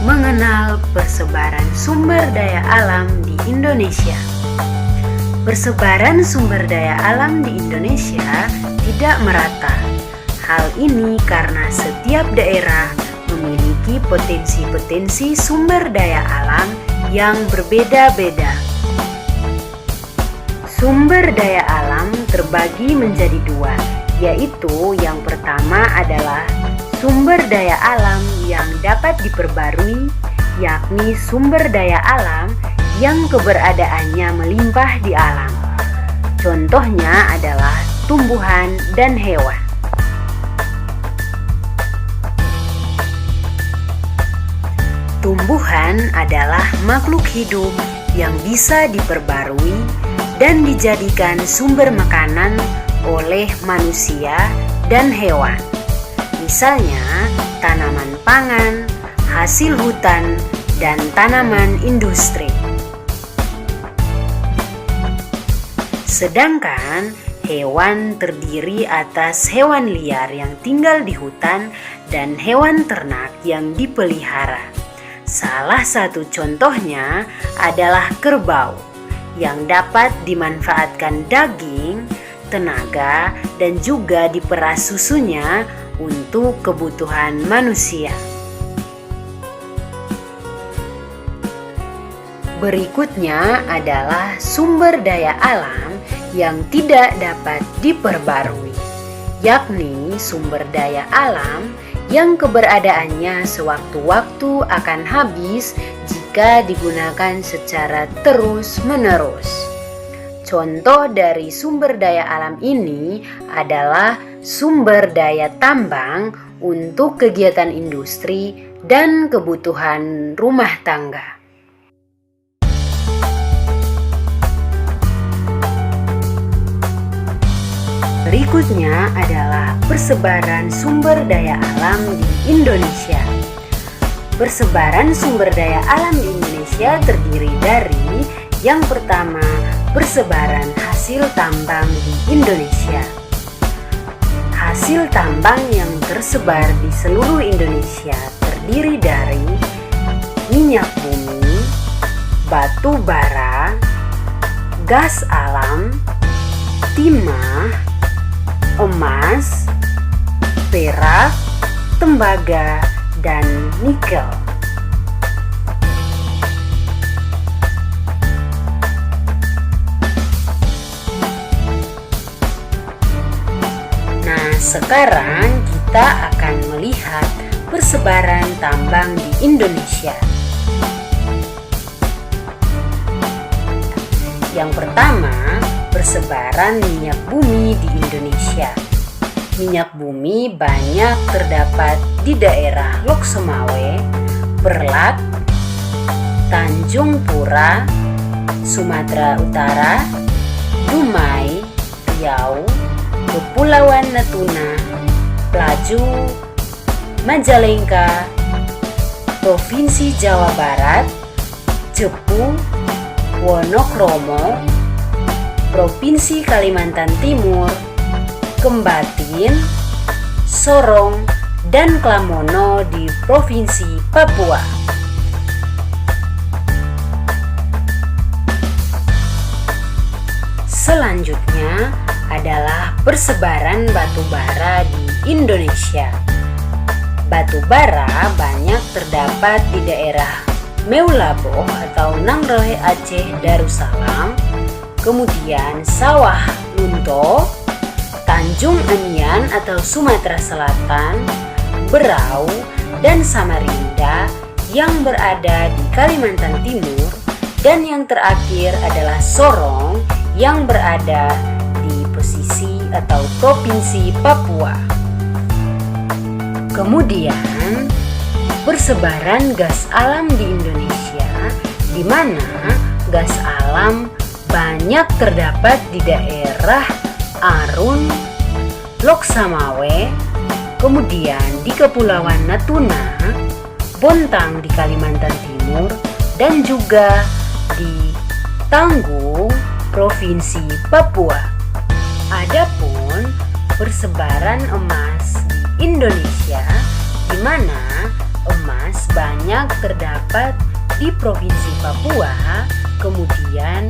mengenal persebaran sumber daya alam di Indonesia. Persebaran sumber daya alam di Indonesia tidak merata. Hal ini karena setiap daerah memiliki potensi-potensi sumber daya alam yang berbeda-beda. Sumber daya alam terbagi menjadi dua, yaitu yang pertama adalah sumber daya alam yang dapat diperbarui, yakni sumber daya alam yang keberadaannya melimpah di alam. Contohnya adalah tumbuhan dan hewan. Tumbuhan adalah makhluk hidup yang bisa diperbarui dan dijadikan sumber makanan oleh manusia dan hewan. Misalnya, tanaman pangan, hasil hutan, dan tanaman industri. Sedangkan hewan terdiri atas hewan liar yang tinggal di hutan dan hewan ternak yang dipelihara. Salah satu contohnya adalah kerbau yang dapat dimanfaatkan daging, tenaga, dan juga diperas susunya untuk kebutuhan manusia. Berikutnya adalah sumber daya alam yang tidak dapat diperbarui, yakni sumber daya alam yang keberadaannya sewaktu-waktu akan habis jika digunakan secara terus-menerus. Contoh dari sumber daya alam ini adalah sumber daya tambang untuk kegiatan industri dan kebutuhan rumah tangga. Berikutnya adalah persebaran sumber daya alam di Indonesia. Persebaran sumber daya alam di Indonesia terdiri dari yang pertama, persebaran hasil tambang di Indonesia. Hasil tambang yang tersebar di seluruh Indonesia terdiri dari minyak bumi, batu bara, gas alam, timah, emas, perak, tembaga, dan nikel. Nah, sekarang kita akan melihat persebaran tambang di Indonesia. Yang pertama, persebaran minyak bumi di Indonesia. Minyak bumi banyak terdapat di daerah Lok Sumawe, Berlak, Tanjung Pura, Sumatera Utara, Dumai, Riau, Kepulauan Natuna, Pelaju, Majalengka, Provinsi Jawa Barat, Cepu, Wonokromo, Provinsi Kalimantan Timur, Kembatin, Sorong, dan Klamono di Provinsi Papua. Selanjutnya adalah persebaran batu bara di Indonesia. Batu bara banyak terdapat di daerah Meulaboh atau Nangrohe Aceh Darussalam, kemudian Sawah Lunto, Tanjung Anian atau Sumatera Selatan, Berau, dan Samarinda yang berada di Kalimantan Timur, dan yang terakhir adalah Sorong yang berada di posisi atau Provinsi Papua. Kemudian persebaran gas alam di Indonesia, di mana gas alam banyak terdapat di daerah Arun, Lok Sumawe, kemudian di Kepulauan Natuna, Bontang di Kalimantan Timur, dan juga di Tanggung, Provinsi Papua. Adapun persebaran emas di Indonesia, di mana Emas banyak terdapat di Provinsi Papua, kemudian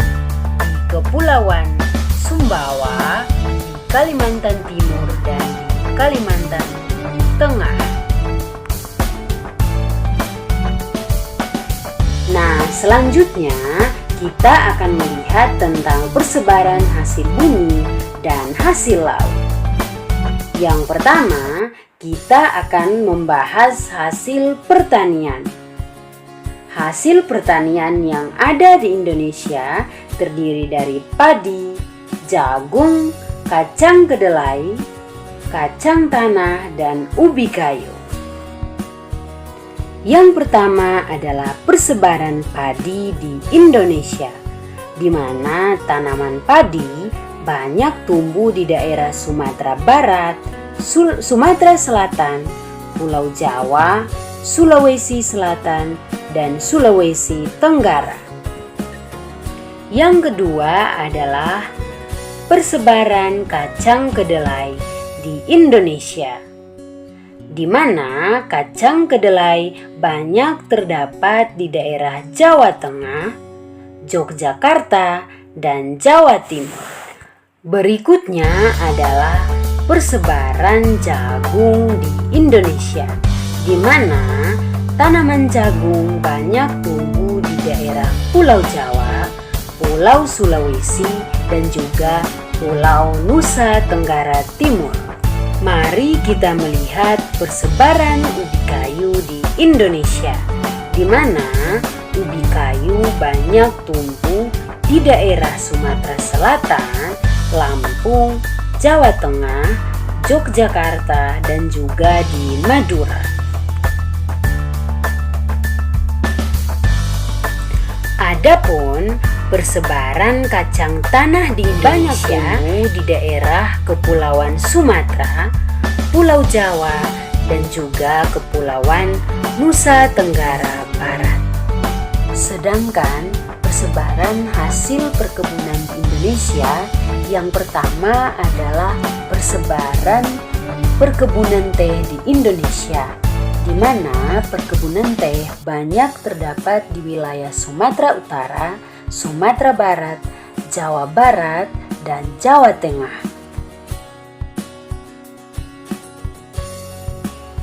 di Kepulauan Sumbawa, di Kalimantan Timur, dan di Kalimantan Tengah. Nah, selanjutnya kita akan melihat tentang persebaran hasil bumi dan hasil laut. Yang pertama, kita akan membahas hasil pertanian. Hasil pertanian yang ada di Indonesia terdiri dari padi, jagung, kacang kedelai, kacang tanah, dan ubi kayu. Yang pertama adalah persebaran padi di Indonesia, di mana tanaman padi banyak tumbuh di daerah Sumatera Barat, Sumatera Selatan, Pulau Jawa, Sulawesi Selatan, dan Sulawesi Tenggara. Yang kedua adalah persebaran kacang kedelai di Indonesia, di mana kacang kedelai banyak terdapat di daerah Jawa Tengah, Yogyakarta, dan Jawa Timur. Berikutnya adalah persebaran jagung di Indonesia, di mana tanaman jagung banyak tumbuh di daerah Pulau Jawa, Pulau Sulawesi, dan juga Pulau Nusa Tenggara Timur. Mari kita melihat persebaran ubi kayu di Indonesia, di mana ubi kayu banyak tumbuh di daerah Sumatera Selatan, Lampung, Jawa Tengah, Yogyakarta, dan juga di Madura. Adapun persebaran kacang tanah di Indonesia banyak di daerah Kepulauan Sumatera, Pulau Jawa, dan juga Kepulauan Nusa Tenggara Barat. Sedangkan persebaran hasil perkebunan di Indonesia yang pertama adalah persebaran perkebunan teh di Indonesia, di mana perkebunan teh banyak terdapat di wilayah Sumatera Utara, Sumatera Barat, Jawa Barat, dan Jawa Tengah.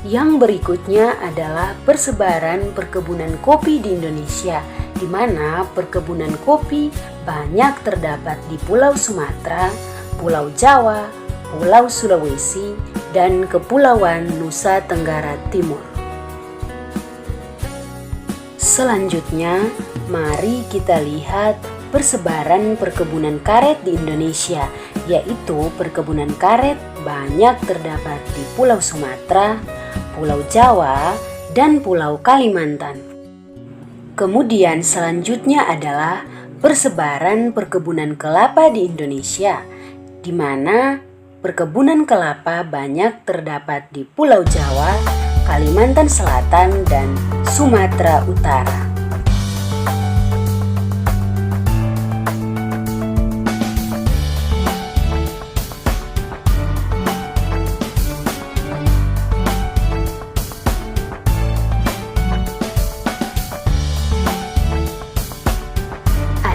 Yang berikutnya adalah persebaran perkebunan kopi di Indonesia, di mana perkebunan kopi banyak terdapat di Pulau Sumatera, Pulau Jawa, Pulau Sulawesi, dan Kepulauan Nusa Tenggara Timur. Selanjutnya, mari kita lihat persebaran perkebunan karet di Indonesia, yaitu perkebunan karet banyak terdapat di Pulau Sumatera, Pulau Jawa, dan Pulau Kalimantan. Kemudian selanjutnya adalah persebaran perkebunan kelapa di Indonesia, di mana perkebunan kelapa banyak terdapat di Pulau Jawa, Kalimantan Selatan, dan Sumatera Utara.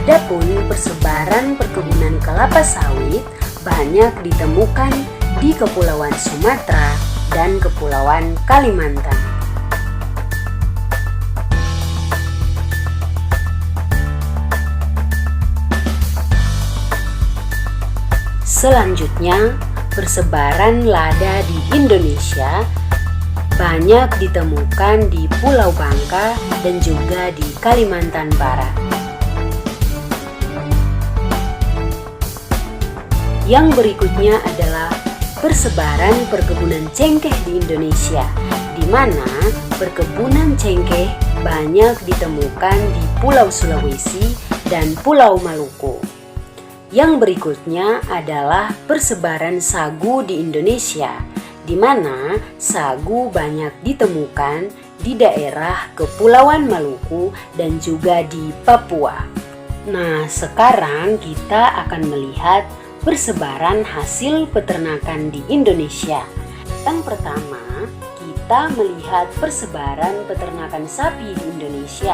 Adapun persebaran perkebunan kelapa sawit banyak ditemukan di Kepulauan Sumatera dan Kepulauan Kalimantan. Selanjutnya, persebaran lada di Indonesia banyak ditemukan di Pulau Bangka dan juga di Kalimantan Barat. Yang berikutnya adalah persebaran perkebunan cengkeh di Indonesia, di mana perkebunan cengkeh banyak ditemukan di Pulau Sulawesi dan Pulau Maluku. Yang berikutnya adalah persebaran sagu di Indonesia, di mana sagu banyak ditemukan di daerah Kepulauan Maluku dan juga di Papua. Nah, sekarang kita akan melihat persebaran hasil peternakan di Indonesia. Yang pertama, kita kita melihat persebaran peternakan sapi di Indonesia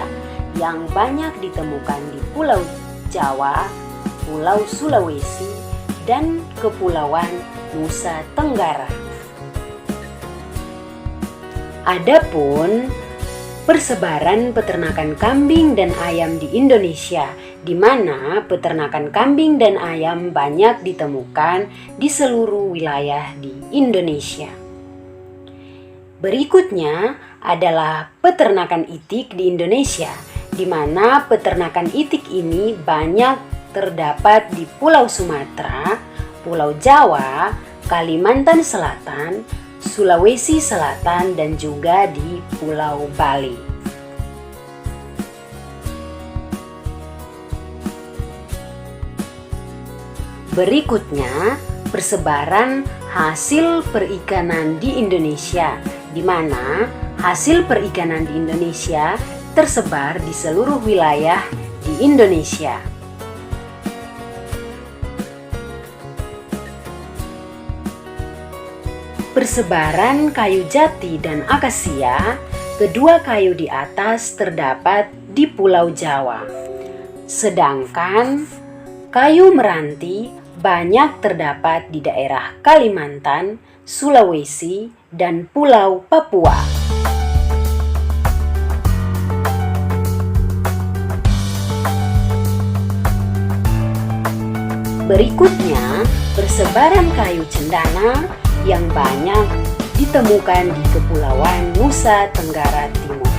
yang banyak ditemukan di Pulau Jawa, Pulau Sulawesi, dan Kepulauan Nusa Tenggara. Adapun persebaran peternakan kambing dan ayam di Indonesia, di mana peternakan kambing dan ayam banyak ditemukan di seluruh wilayah di Indonesia. Berikutnya adalah peternakan itik di Indonesia, di mana peternakan itik ini banyak terdapat di Pulau Sumatera, Pulau Jawa, Kalimantan Selatan, Sulawesi Selatan, dan juga di Pulau Bali. Berikutnya, persebaran hasil perikanan di Indonesia, di mana hasil perikanan di Indonesia tersebar di seluruh wilayah di Indonesia. Persebaran kayu jati dan akasia, kedua kayu di atas terdapat di Pulau Jawa. Sedangkan kayu meranti banyak terdapat di daerah Kalimantan, Sulawesi, dan Pulau Papua. Berikutnya, persebaran kayu cendana yang banyak ditemukan di Kepulauan Nusa Tenggara Timur.